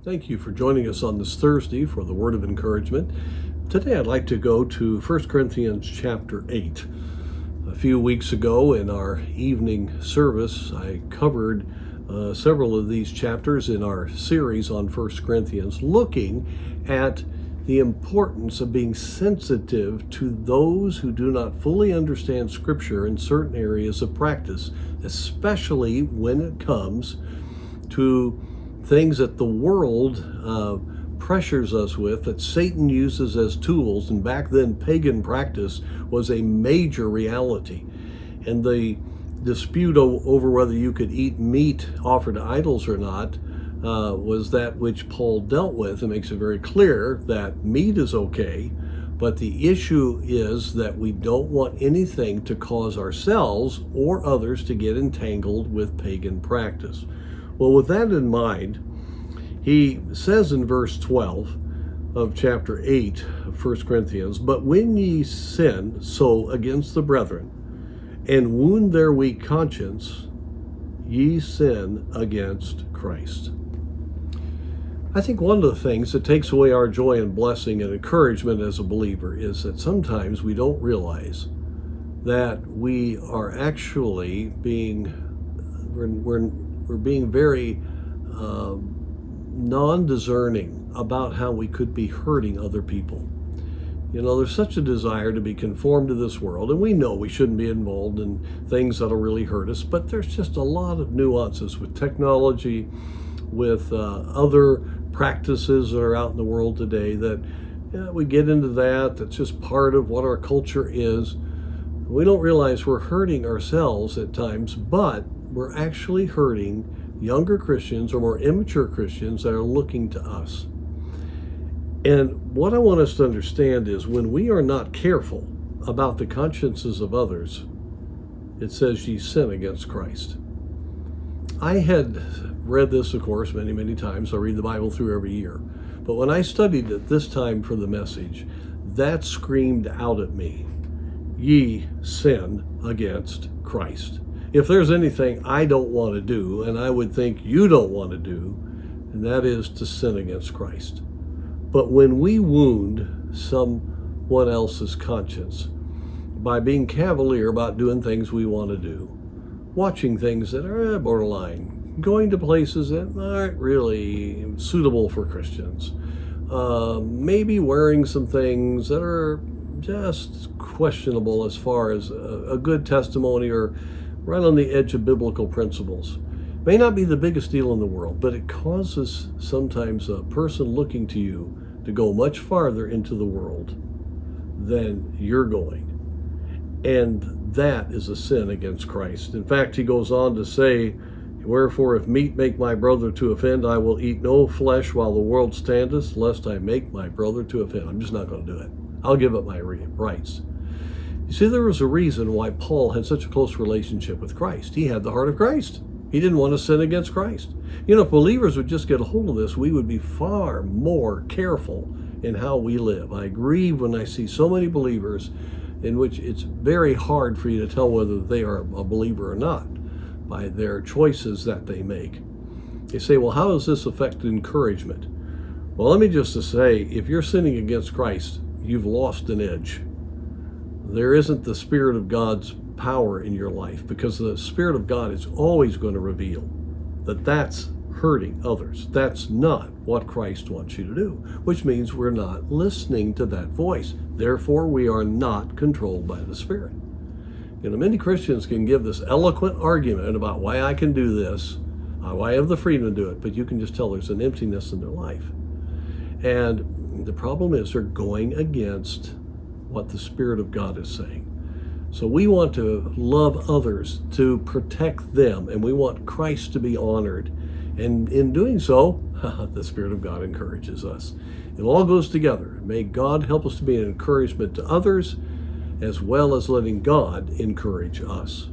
Thank you for joining us on this Thursday for the Word of Encouragement. Today I'd like to go to 1 Corinthians chapter 8. A few weeks ago in our evening service, I covered several of these chapters in our series on 1 Corinthians, looking at the importance of being sensitive to those who do not fully understand Scripture in certain areas of practice, especially when it comes to things that the world pressures us with, that Satan uses as tools. And back then, pagan practice was a major reality. And the dispute over whether you could eat meat offered to idols or not was that which Paul dealt with. It makes it very clear that meat is okay, but the issue is that we don't want anything to cause ourselves or others to get entangled with pagan practice. Well, with that in mind, he says in verse 12 of chapter 8 of 1 Corinthians, "But when ye sin so against the brethren, and wound their weak conscience, ye sin against Christ." I think one of the things that takes away our joy and blessing and encouragement as a believer is that sometimes we don't realize that we are actually being very non-discerning about how we could be hurting other people. You know, there's such a desire to be conformed to this world, and we know we shouldn't be involved in things that'll really hurt us, but there's just a lot of nuances with technology, with other practices that are out in the world today that we get into that's just part of what our culture is. We don't realize we're hurting ourselves at times, but we're actually hurting younger Christians or more immature Christians that are looking to us. And what I want us to understand is when we are not careful about the consciences of others, it says ye sin against Christ. I had read this, of course, many, many times. I read the Bible through every year. But when I studied it this time for the message, that screamed out at me, ye sin against Christ. If there's anything I don't want to do, and I would think you don't want to do, and that is to sin against Christ. But when we wound someone else's conscience by being cavalier about doing things we want to do, watching things that are borderline, going to places that aren't really suitable for Christians, maybe wearing some things that are just questionable as far as a good testimony or right on the edge of biblical principles. May not be the biggest deal in the world, but it causes sometimes a person looking to you to go much farther into the world than you're going. And that is a sin against Christ. In fact, he goes on to say, "Wherefore if meat make my brother to offend, I will eat no flesh while the world standeth, lest I make my brother to offend." I'm just not going to do it. I'll give up my rights. You see, there was a reason why Paul had such a close relationship with Christ. He had the heart of Christ. He didn't want to sin against Christ. You know, if believers would just get a hold of this, we would be far more careful in how we live. I grieve when I see so many believers in which it's very hard for you to tell whether they are a believer or not by their choices that they make. They say, well, how does this affect encouragement? Well, let me just say, if you're sinning against Christ, you've lost an edge. There isn't the Spirit of God's power in your life, because the Spirit of God is always going to reveal that that's hurting others. That's not what Christ wants you to do, which means we're not listening to that voice. Therefore, we are not controlled by the Spirit. You know, many Christians can give this eloquent argument about why I can do this, why I have the freedom to do it, but you can just tell there's an emptiness in their life. And the problem is they're going against what the Spirit of God is saying. So we want to love others, to protect them, and we want Christ to be honored. And in doing so, the Spirit of God encourages us. It all goes together. May God help us to be an encouragement to others, as well as letting God encourage us.